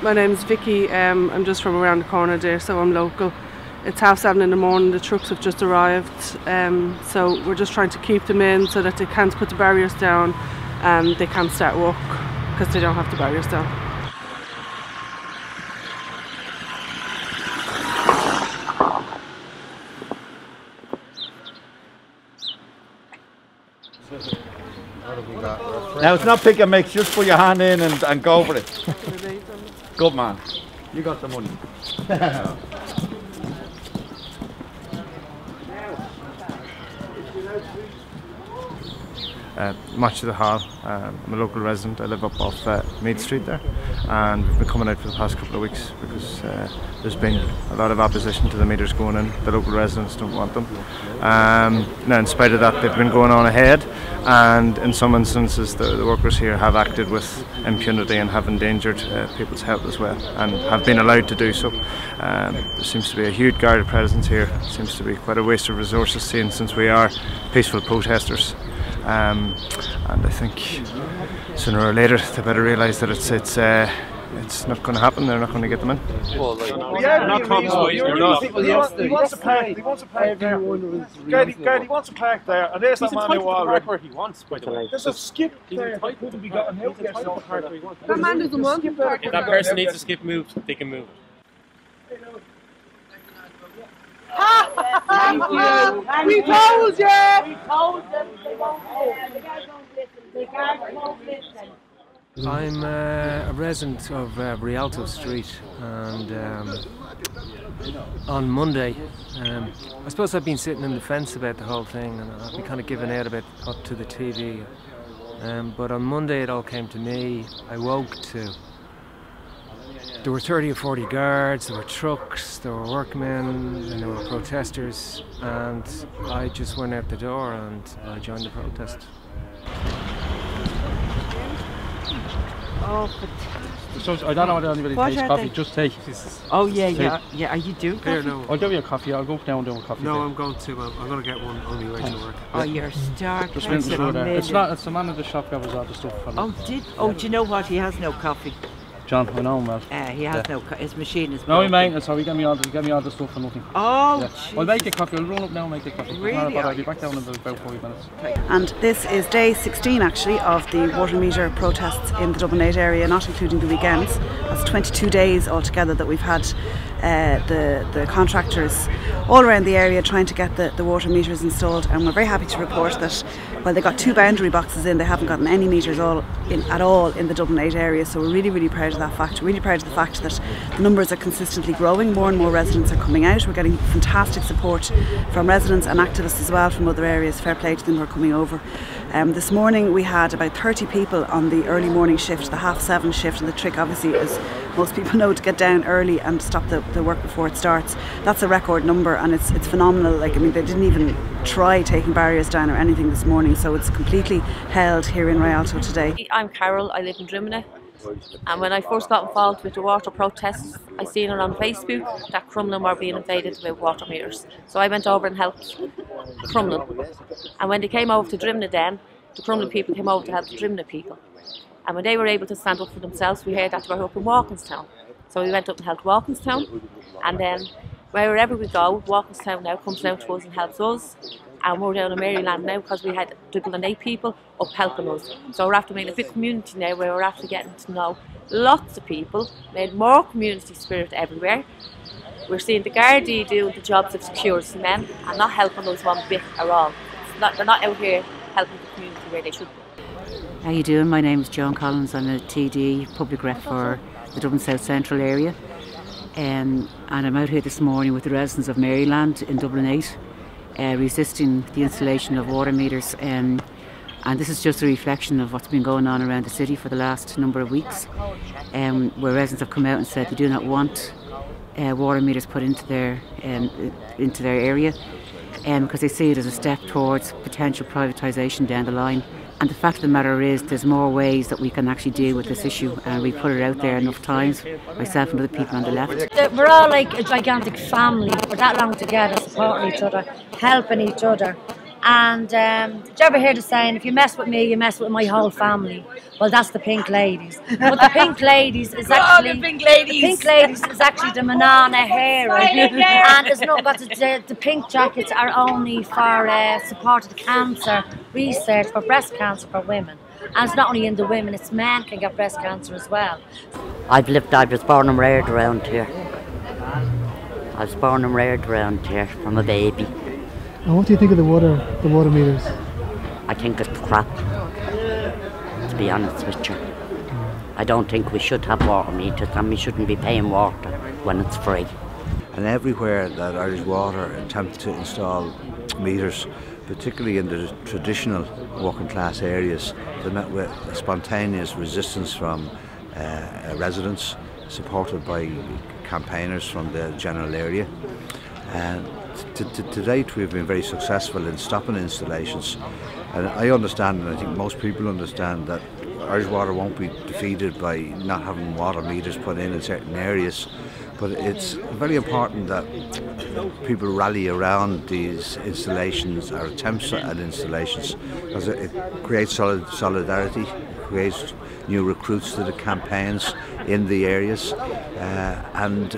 My name's Vicky. I'm just from around the corner there, so I'm local. It's 7:30 in the morning, the trucks have just arrived, so we're just trying to keep them in so that they can't put the barriers down and they can't start work because they don't have the barriers down. Now it's not pick and mix, just put your hand in and go for it. Good man. You got the money. Much to the Hall. I'm a local resident. I live up off Meath Street there, and we've been coming out for the past couple of weeks because there's been a lot of opposition to the meters going in. The local residents don't want them. Now, in spite of that, they've been going on ahead, and in some instances the workers here have acted with impunity and have endangered people's health as well, and have been allowed to do so. There seems to be a huge guarded presence here. It seems to be quite a waste of resources since we are peaceful protesters. And I think sooner or later they better realise that it's not going to happen. They're not going to get them in. Well, like, not compromised. He wants to park. He wants to park there. He wants to park there. And there's that man who park where he wants. By the way, there's a skip there. Couldn't be gotten out yet. That man doesn't want to park. If that person needs to skip moved, they can move it. Thank you. We told you. We told them they won't listen. The guys won't listen. The guys won't listen. I'm a resident of Rialto Street, and on Monday, I suppose I've been sitting in the fence about the whole thing, and I've been kind of giving out about up to the TV. But on Monday it all came to me. I woke to. There were 30 or 40 guards, there were trucks, there were workmen, and there were protesters, and I just went out the door and joined the protest. Oh, fantastic. So, I don't know whether anybody takes coffee, just take. Oh yeah. Are you doing coffee? Here, no. I'll give you a coffee, I'll go down and do a coffee. No, I'm going to get one on my way to work. Oh, you're stark. Just rinse through there. It's the man at the shop that was all the stuff. Do you know what? He has no coffee. John, I know him well. He has no his machine is broken. No, he maintenance, so he gave me all the stuff for nothing. Oh, yeah. I'll make a coffee, I'll run up now and make a coffee. Really? I'll be back down in about 5 minutes. And this is day 16 actually of the water meter protests in the Dublin 8 area, not including the weekends. That's 22 days altogether that we've had the contractors all around the area trying to get the water meters installed, and we're very happy to report that while they got 2 boundary boxes in, they haven't gotten any meters at all in the Dublin 8 area. So we're really, really proud of that fact. We're really proud of the fact that the numbers are consistently growing. More and more residents are coming out. We're getting fantastic support from residents and activists as well from other areas. Fair play to them who are coming over. This morning we had about 30 people on the early morning shift, the 7:30 shift, and the trick obviously, as most people know, to get down early and stop the work before it starts. That's a record number, and it's phenomenal. Like, I mean, they didn't even try taking barriers down or anything this morning, so it's completely held here in Rialto today. I'm Carol, I live in Drimnagh, and when I first got involved with the water protests, I seen it on Facebook that Crumlin were being invaded by water meters. So I went over and helped Crumlin, and when they came over to Drimnagh then, the Crumlin people came over to help the Drimnagh people. And when they were able to stand up for themselves, we heard that they were up in Walkinstown. So we went up and helped Walkinstown, and then wherever we go, Walkinstown now comes down to us and helps us. And we're down in Maryland now because we had Dublin 8 people up helping us. So we're after making a big community now where we're after getting to know lots of people, made more community spirit everywhere. We're seeing the Gardaí doing the jobs of security men and not helping us one bit at all. They're not out here helping the community where they should be. How you doing? My name is Joan Collins. I'm a TD public rep for the Dublin South Central area, and I'm out here this morning with the residents of Maryland in Dublin 8, resisting the installation of water meters, and this is just a reflection of what's been going on around the city for the last number of weeks, where residents have come out and said they do not want water meters put into their area, because they see it as a step towards potential privatisation down the line. And the fact of the matter is there's more ways that we can actually deal with this issue, and we put it out there enough times, myself and other people on the left. We're all like a gigantic family. We're that long together, supporting each other, helping each other. And did you ever hear the saying, if you mess with me, you mess with my whole family? Well, that's the Pink Ladies. But the Pink Ladies is actually the Pink Ladies. The Pink Ladies is actually the Manana hair, and it's not got the pink jackets are only for support of the cancer research for breast cancer for women. And it's not only in the women; it's men can get breast cancer as well. I was born and reared around here. I was born and reared around here from a baby. And what do you think of the water meters? I think it's crap, to be honest with you. I don't think we should have water meters, and we shouldn't be paying water when it's free. And everywhere that Irish Water attempt to install meters, particularly in the traditional working class areas, they met with a spontaneous resistance from residents, supported by campaigners from the general area. And to date we've been very successful in stopping installations, and I understand, and I think most people understand, that Irish Water won't be defeated by not having water meters put in certain areas, but it's very important that people rally around these installations or attempts at installations, because it creates solidarity, it creates new recruits to the campaigns in the areas, and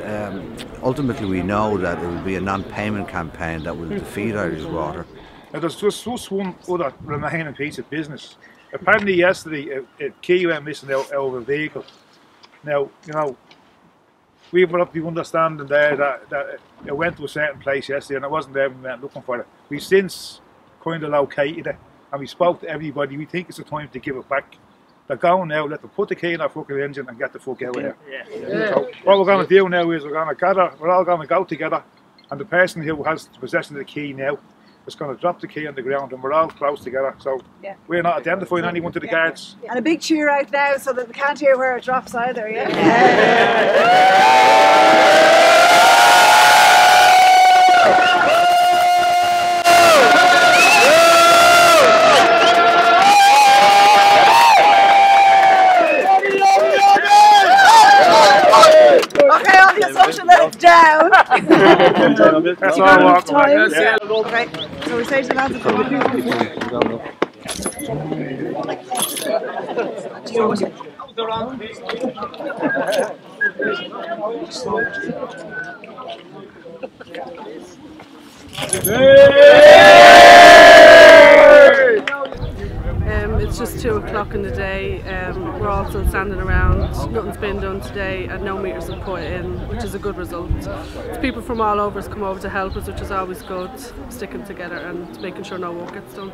ultimately we know that it will be a non-payment campaign that will defeat Irish Water. Now, there's just one other remaining piece of business. Apparently yesterday a key went missing out of a vehicle. Now, you know, we've got the understanding there that it went to a certain place yesterday and it wasn't there when we went looking for it. We've since kind of located it and we spoke to everybody. We think it's the time to give it back. They're going now, let them put the key in our fucking engine and get the fuck out of here. So what we're going to do now is we're all going to go together, and the person who has possession of the key now is going to drop the key on the ground, and we're all close together. So we're not identifying anyone to the guards. And a big cheer out now so that they can't hear where it drops either, Okay, all the social levels down. That's all I want. Okay, so we say to the lads to come It's just 2 o'clock in the day. We're all still standing around. Nothing's been done today and no meters have put in, which is a good result. It's people from all over has come over to help us, which is always good, sticking together and making sure no work gets done.